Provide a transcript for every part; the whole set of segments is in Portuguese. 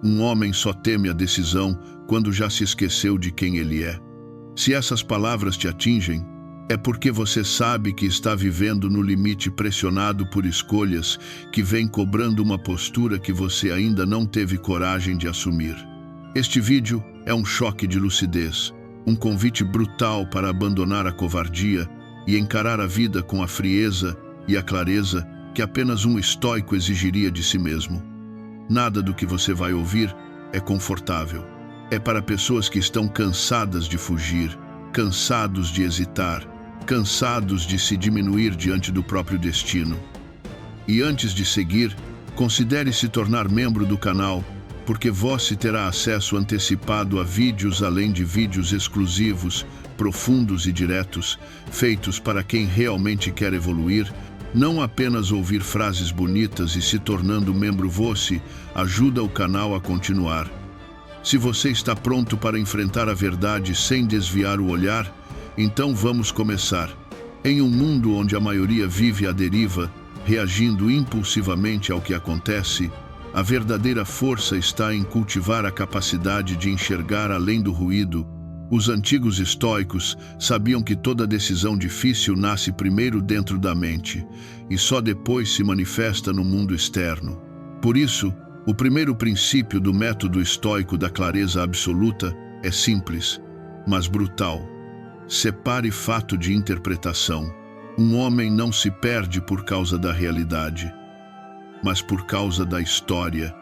Um homem só teme a decisão quando já se esqueceu de quem ele é. Se essas palavras te atingem, é porque você sabe que está vivendo no limite, pressionado por escolhas que vêm cobrando uma postura que você ainda não teve coragem de assumir. Este vídeo é um choque de lucidez, um convite brutal para abandonar a covardia e encarar a vida com a frieza e a clareza que apenas um estoico exigiria de si mesmo. Nada do que você vai ouvir é confortável. É para pessoas que estão cansadas de fugir, cansados de hesitar, cansados de se diminuir diante do próprio destino. E antes de seguir, considere se tornar membro do canal, porque você terá acesso antecipado a vídeos além de vídeos exclusivos, profundos e diretos, feitos para quem realmente quer evoluir. Não apenas ouvir frases bonitas e se tornando membro você ajuda o canal a continuar. Se você está pronto para enfrentar a verdade sem desviar o olhar, então vamos começar. Em um mundo onde a maioria vive à deriva, reagindo impulsivamente ao que acontece, a verdadeira força está em cultivar a capacidade de enxergar além do ruído. Os antigos estoicos sabiam que toda decisão difícil nasce primeiro dentro da mente e só depois se manifesta no mundo externo. Por isso, o primeiro princípio do método estoico da clareza absoluta é simples, mas brutal. Separe fato de interpretação. Um homem não se perde por causa da realidade, mas por causa da história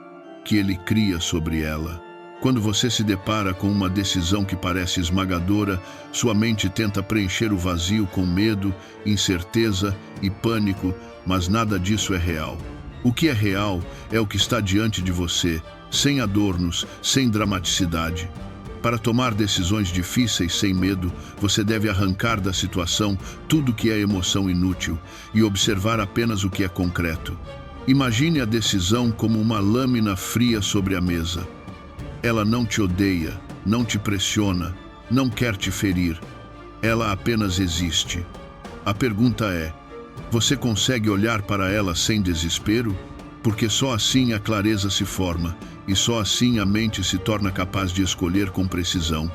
que ele cria sobre ela. Quando você se depara com uma decisão que parece esmagadora, sua mente tenta preencher o vazio com medo, incerteza e pânico, mas nada disso é real. O que é real é o que está diante de você, sem adornos, sem dramaticidade. Para tomar decisões difíceis sem medo, você deve arrancar da situação tudo que é emoção inútil e observar apenas o que é concreto. Imagine a decisão como uma lâmina fria sobre a mesa. Ela não te odeia, não te pressiona, não quer te ferir. Ela apenas existe. A pergunta é: você consegue olhar para ela sem desespero? Porque só assim a clareza se forma, e só assim a mente se torna capaz de escolher com precisão.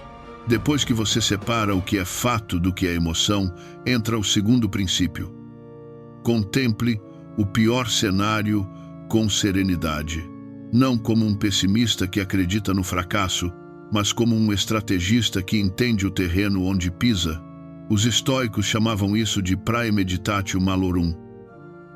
Depois que você separa o que é fato do que é emoção, entra o segundo princípio. Contemple o pior cenário com serenidade. Não como um pessimista que acredita no fracasso, mas como um estrategista que entende o terreno onde pisa. Os estoicos chamavam isso de praemeditatio malorum,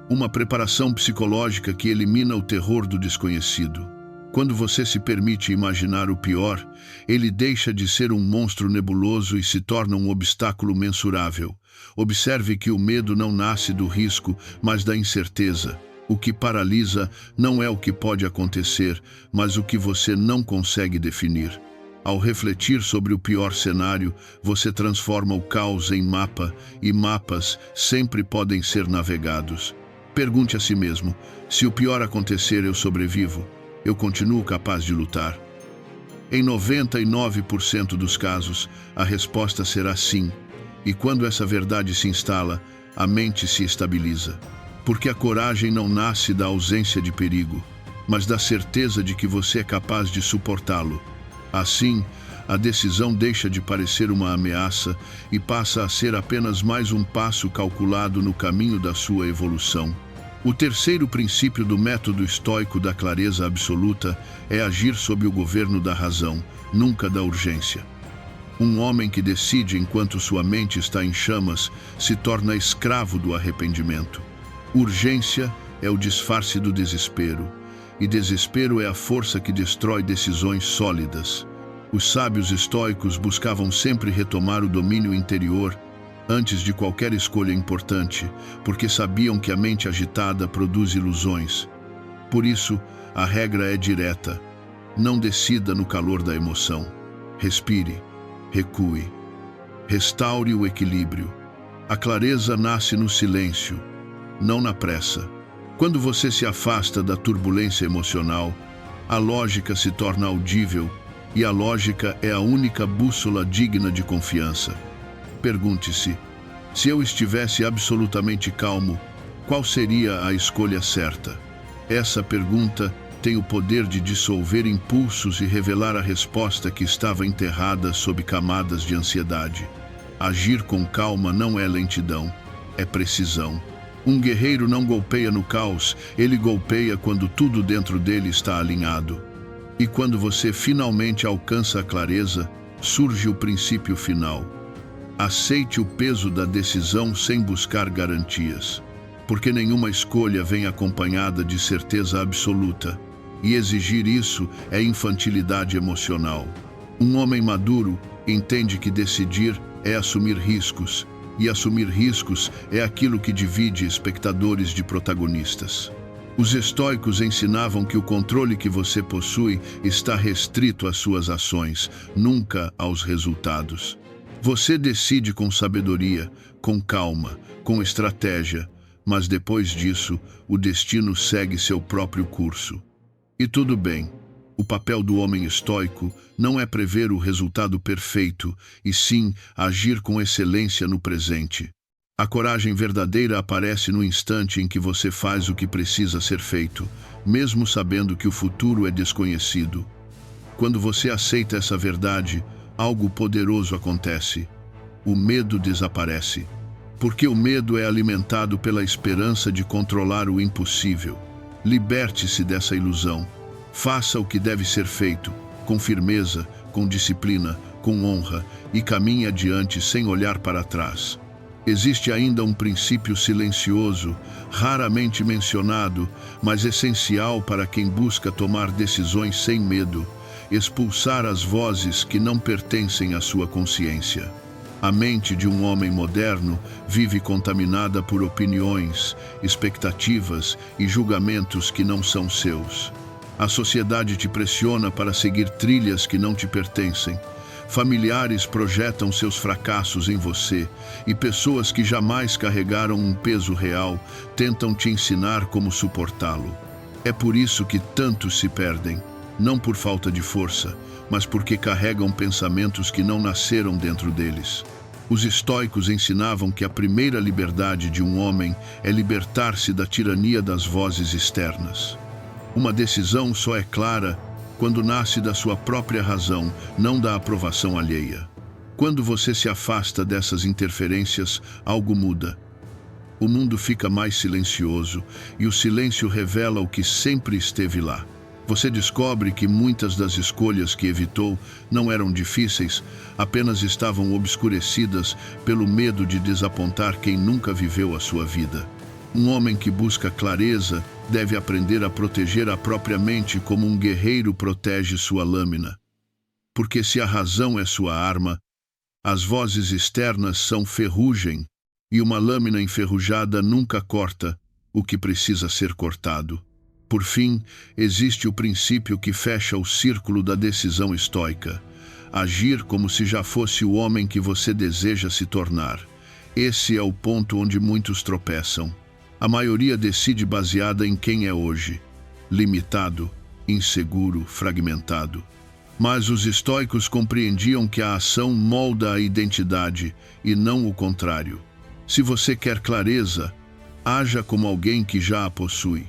uma preparação psicológica que elimina o terror do desconhecido. Quando você se permite imaginar o pior, ele deixa de ser um monstro nebuloso e se torna um obstáculo mensurável. Observe que o medo não nasce do risco, mas da incerteza. O que paralisa não é o que pode acontecer, mas o que você não consegue definir. Ao refletir sobre o pior cenário, você transforma o caos em mapa, e mapas sempre podem ser navegados. Pergunte a si mesmo: se o pior acontecer, eu sobrevivo? Eu continuo capaz de lutar? Em 99% dos casos, a resposta será sim. E quando essa verdade se instala, a mente se estabiliza. Porque a coragem não nasce da ausência de perigo, mas da certeza de que você é capaz de suportá-lo. Assim, a decisão deixa de parecer uma ameaça e passa a ser apenas mais um passo calculado no caminho da sua evolução. O terceiro princípio do método estoico da clareza absoluta é agir sob o governo da razão, nunca da urgência. Um homem que decide enquanto sua mente está em chamas se torna escravo do arrependimento. Urgência é o disfarce do desespero, e desespero é a força que destrói decisões sólidas. Os sábios estoicos buscavam sempre retomar o domínio interior antes de qualquer escolha importante, porque sabiam que a mente agitada produz ilusões. Por isso, a regra é direta: não decida no calor da emoção. Respire, recue, restaure o equilíbrio. A clareza nasce no silêncio, não na pressa. Quando você se afasta da turbulência emocional, a lógica se torna audível, e a lógica é a única bússola digna de confiança. Pergunte-se: se eu estivesse absolutamente calmo, qual seria a escolha certa? Essa pergunta tem o poder de dissolver impulsos e revelar a resposta que estava enterrada sob camadas de ansiedade. Agir com calma não é lentidão, é precisão. Um guerreiro não golpeia no caos, ele golpeia quando tudo dentro dele está alinhado. E quando você finalmente alcança a clareza, surge o princípio final. Aceite o peso da decisão sem buscar garantias, porque nenhuma escolha vem acompanhada de certeza absoluta, e exigir isso é infantilidade emocional. Um homem maduro entende que decidir é assumir riscos, e assumir riscos é aquilo que divide espectadores de protagonistas. Os estoicos ensinavam que o controle que você possui está restrito às suas ações, nunca aos resultados. Você decide com sabedoria, com calma, com estratégia, mas depois disso, o destino segue seu próprio curso. E tudo bem. O papel do homem estoico não é prever o resultado perfeito, e sim agir com excelência no presente. A coragem verdadeira aparece no instante em que você faz o que precisa ser feito, mesmo sabendo que o futuro é desconhecido. Quando você aceita essa verdade, algo poderoso acontece. O medo desaparece, porque o medo é alimentado pela esperança de controlar o impossível. Liberte-se dessa ilusão. Faça o que deve ser feito, com firmeza, com disciplina, com honra, e caminhe adiante sem olhar para trás. Existe ainda um princípio silencioso, raramente mencionado, mas essencial para quem busca tomar decisões sem medo: expulsar as vozes que não pertencem à sua consciência. A mente de um homem moderno vive contaminada por opiniões, expectativas e julgamentos que não são seus. A sociedade te pressiona para seguir trilhas que não te pertencem. Familiares projetam seus fracassos em você, e pessoas que jamais carregaram um peso real tentam te ensinar como suportá-lo. É por isso que tantos se perdem, não por falta de força, mas porque carregam pensamentos que não nasceram dentro deles. Os estoicos ensinavam que a primeira liberdade de um homem é libertar-se da tirania das vozes externas. Uma decisão só é clara quando nasce da sua própria razão, não da aprovação alheia. Quando você se afasta dessas interferências, algo muda. O mundo fica mais silencioso, e o silêncio revela o que sempre esteve lá. Você descobre que muitas das escolhas que evitou não eram difíceis, apenas estavam obscurecidas pelo medo de desapontar quem nunca viveu a sua vida. Um homem que busca clareza deve aprender a proteger a própria mente como um guerreiro protege sua lâmina. Porque se a razão é sua arma, as vozes externas são ferrugem, e uma lâmina enferrujada nunca corta o que precisa ser cortado. Por fim, existe o princípio que fecha o círculo da decisão estoica: agir como se já fosse o homem que você deseja se tornar. Esse é o ponto onde muitos tropeçam. A maioria decide baseada em quem é hoje, limitado, inseguro, fragmentado. Mas os estoicos compreendiam que a ação molda a identidade e não o contrário. Se você quer clareza, haja como alguém que já a possui.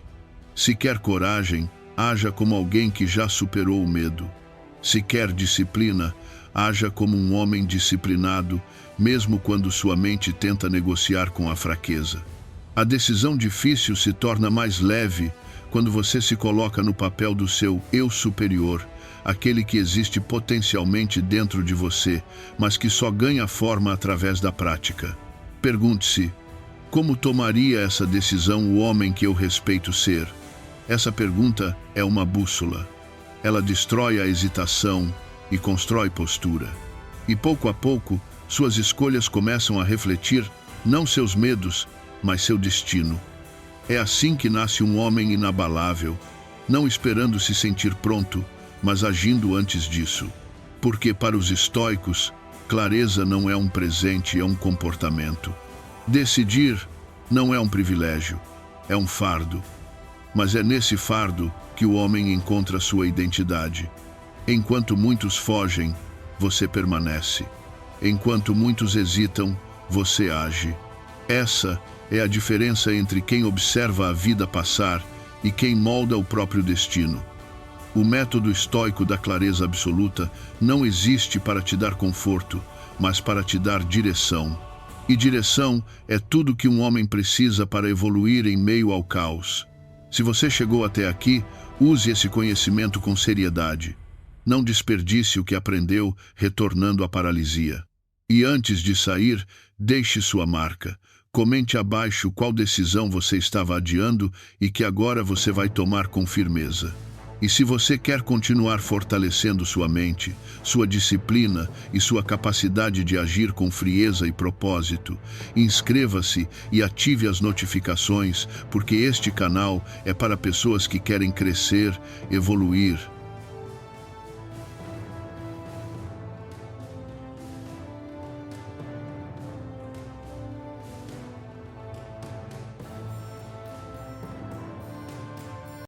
Se quer coragem, haja como alguém que já superou o medo. Se quer disciplina, haja como um homem disciplinado, mesmo quando sua mente tenta negociar com a fraqueza. A decisão difícil se torna mais leve quando você se coloca no papel do seu eu superior, aquele que existe potencialmente dentro de você, mas que só ganha forma através da prática. Pergunte-se: como tomaria essa decisão o homem que eu respeito ser? Essa pergunta é uma bússola. Ela destrói a hesitação e constrói postura. E pouco a pouco, suas escolhas começam a refletir não seus medos, mas seu destino. É assim que nasce um homem inabalável, não esperando se sentir pronto, mas agindo antes disso. Porque para os estoicos, clareza não é um presente, é um comportamento. Decidir não é um privilégio, é um fardo. Mas é nesse fardo que o homem encontra sua identidade. Enquanto muitos fogem, você permanece. Enquanto muitos hesitam, você age. Essa é a diferença entre quem observa a vida passar e quem molda o próprio destino. O método estoico da clareza absoluta não existe para te dar conforto, mas para te dar direção. E direção é tudo que um homem precisa para evoluir em meio ao caos. Se você chegou até aqui, use esse conhecimento com seriedade. Não desperdice o que aprendeu, retornando à paralisia. E antes de sair, deixe sua marca. Comente abaixo qual decisão você estava adiando e que agora você vai tomar com firmeza. E se você quer continuar fortalecendo sua mente, sua disciplina e sua capacidade de agir com frieza e propósito, inscreva-se e ative as notificações, porque este canal é para pessoas que querem crescer, evoluir